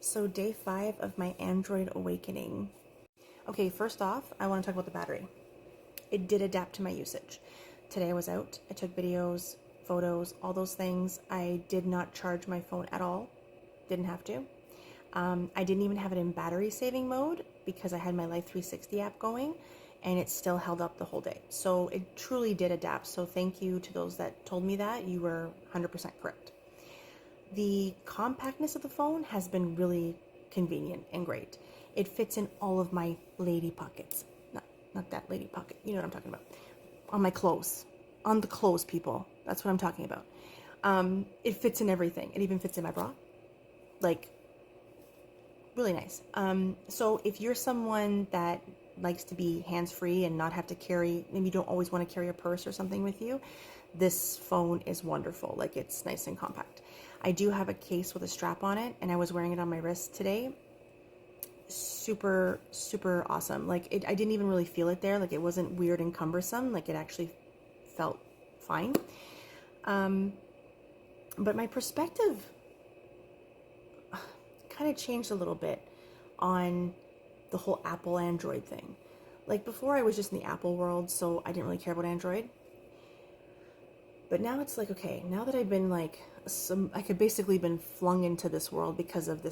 So day 5 of my Android awakening. Okay, first off, I want to talk about the battery. It did adapt to my usage. Today I was out, I took videos, photos, all those things. I did not charge my phone at all. Didn't have to. I didn't even have it in battery saving mode because I had my Life 360 app going and it still held up the whole day. So it truly did adapt. So thank you to those that told me that. You were 100% correct. The compactness of the phone has been really convenient and great. It fits in all of my lady pockets. Not that lady pocket. You know what I'm talking about. On my clothes. On the clothes, people. That's what I'm talking about. It fits in everything. It even fits in my bra. Like, really nice. So if you're someone that likes to be hands-free and not have to carry, maybe you don't always want to carry a purse or something with you, this phone is wonderful. Like, it's nice and compact. I do have a case with a strap on it, and I was wearing it on my wrist today. Super, super awesome. Like, I didn't even really feel it there. Like, it wasn't weird and cumbersome. Like, it actually felt fine. But my perspective kind of changed a little bit on the whole Apple Android thing. Like, before I was just in the Apple world, so I didn't really care about Android. But now it's like, okay, now that I've been I could basically been flung into this world because of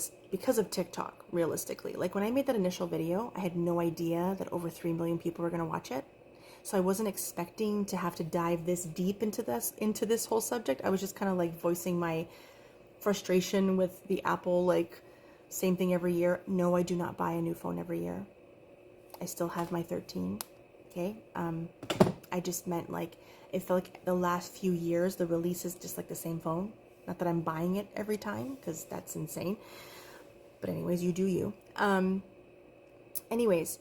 TikTok, realistically. Like, when I made that initial video, I had no idea that over 3 million people were going to watch it. So I wasn't expecting to have to dive this deep into this whole subject. I was just kind of like voicing my frustration with the Apple, like, same thing every year. No, I do not buy a new phone every year. I still have my 13. Okay. I just meant, like, it felt like the last few years the release is just like the same phone. Not that I'm buying it every time, because that's insane. But anyways, you do you. Anyways,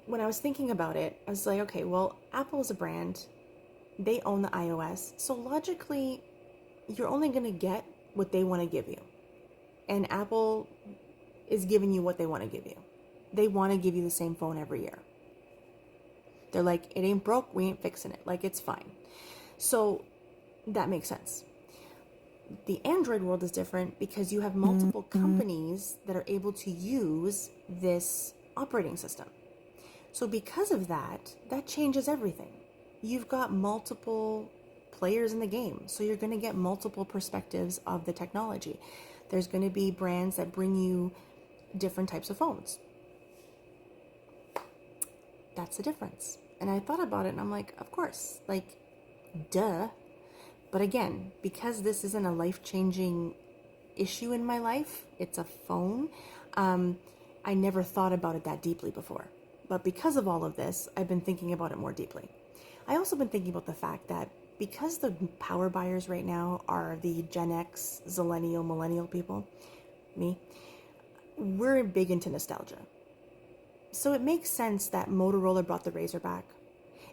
when I was thinking about it, I was like, okay, well, Apple is a brand. They own the iOS. So logically, you're only going to get what they want to give you. And Apple is giving you what they want to give you. They want to give you the same phone every year. They're like, it ain't broke, we ain't fixing it. Like, it's fine. So that makes sense. The Android world is different because you have multiple companies that are able to use this operating system. So because of that, that changes everything. You've got multiple players in the game, so you're going to get multiple perspectives of the technology. There's going to be brands that bring you different types of phones. That's the difference. And I thought about it and I'm like, of course, like, duh. But again, because this isn't a life-changing issue in my life, it's a phone, I never thought about it that deeply before. But because of all of this, I've been thinking about it more deeply. I also been thinking about the fact that because the power buyers right now are the Gen X, Zillennial, Millennial people, me, we're big into nostalgia. So it makes sense that Motorola brought the Razr back.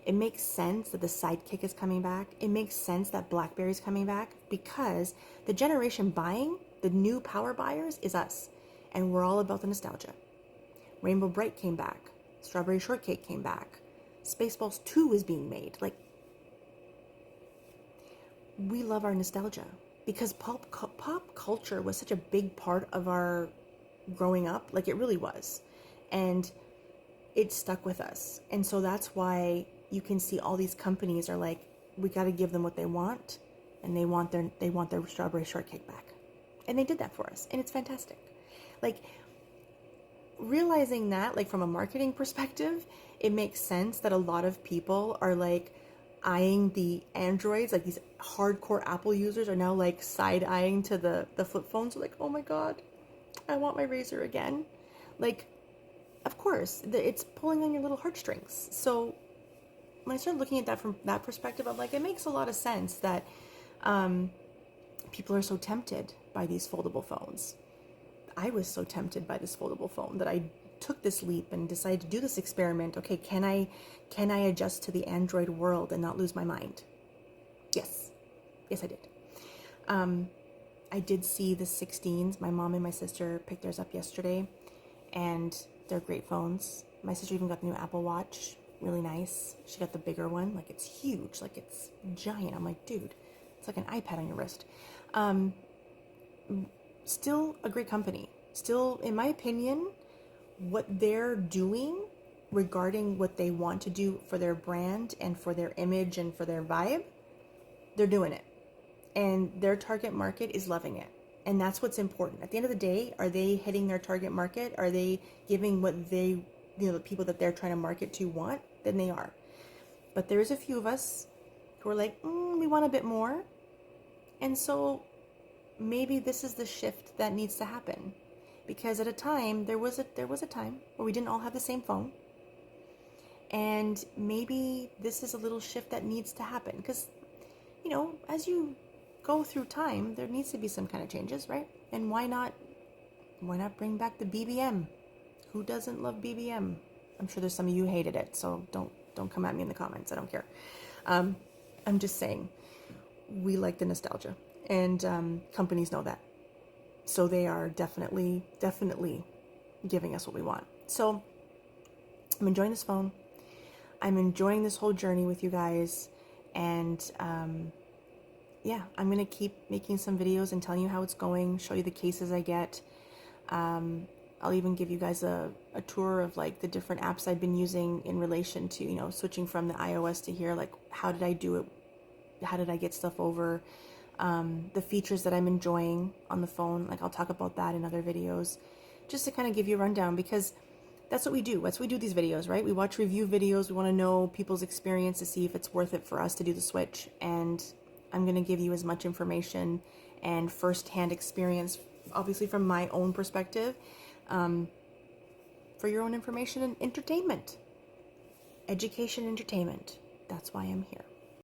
It makes sense that the Sidekick is coming back. It makes sense that BlackBerry's coming back because the generation buying, the new power buyers, is us. And we're all about the nostalgia. Rainbow Bright came back. Strawberry Shortcake came back. Spaceballs 2 is being made. Like, we love our nostalgia because pop culture was such a big part of our growing up. Like, it really was. And it stuck with us. And so that's why you can see all these companies are like, we got to give them what they want, and they want their Strawberry Shortcake back. And they did that for us, and it's fantastic. Like, realizing that, like, from a marketing perspective, it makes sense that a lot of people are like eyeing the Androids, like these hardcore Apple users are now like side eyeing to the flip phones. Like, oh my god, I want my Razr again. Like, of course, it's pulling on your little heartstrings. So when I started looking at that from that perspective, I'm like, it makes a lot of sense that people are so tempted by these foldable phones. I was so tempted by this foldable phone that I took this leap and decided to do this experiment. Okay, can I adjust to the Android world and not lose my mind? Yes, I did. I did see the 16s. My mom and my sister picked theirs up yesterday, and they're great phones. My sister even got the new Apple Watch, really nice. She got the bigger one, like, it's huge, like, it's giant. I'm like, dude, it's like an iPad on your wrist. still a great company. Still, in my opinion, what they're doing regarding what they want to do for their brand and for their image and for their vibe, they're doing it. And their target market is loving it. And that's what's important. At the end of the day, are they hitting their target market? Are they giving what they, the people that they're trying to market to want? Then they are. But there's a few of us who are like, we want a bit more. And so maybe this is the shift that needs to happen. Because at a time, there was a time where we didn't all have the same phone. And maybe this is a little shift that needs to happen. Because, as you go through time, there needs to be some kind of changes, right? And why not bring back the BBM? Who doesn't love BBM? I'm sure there's some of you hated it, so don't come at me in the comments. I don't care. I'm just saying, we like the nostalgia, and companies know that. So they are definitely giving us what we want. So I'm enjoying this phone. I'm enjoying this whole journey with you guys, and I'm going to keep making some videos and telling you how it's going, show you the cases I get. I'll even give you guys a tour of like the different apps I've been using in relation to, switching from the iOS to here, like how did I do it? How did I get stuff over? The features that I'm enjoying on the phone, like I'll talk about that in other videos, just to kind of give you a rundown, because that's what we do. That's what we do these videos, right? We watch review videos. We want to know people's experience to see if it's worth it for us to do the switch. And I'm going to give you as much information and firsthand experience, obviously from my own perspective, for your own information and entertainment. Education, entertainment. That's why I'm here.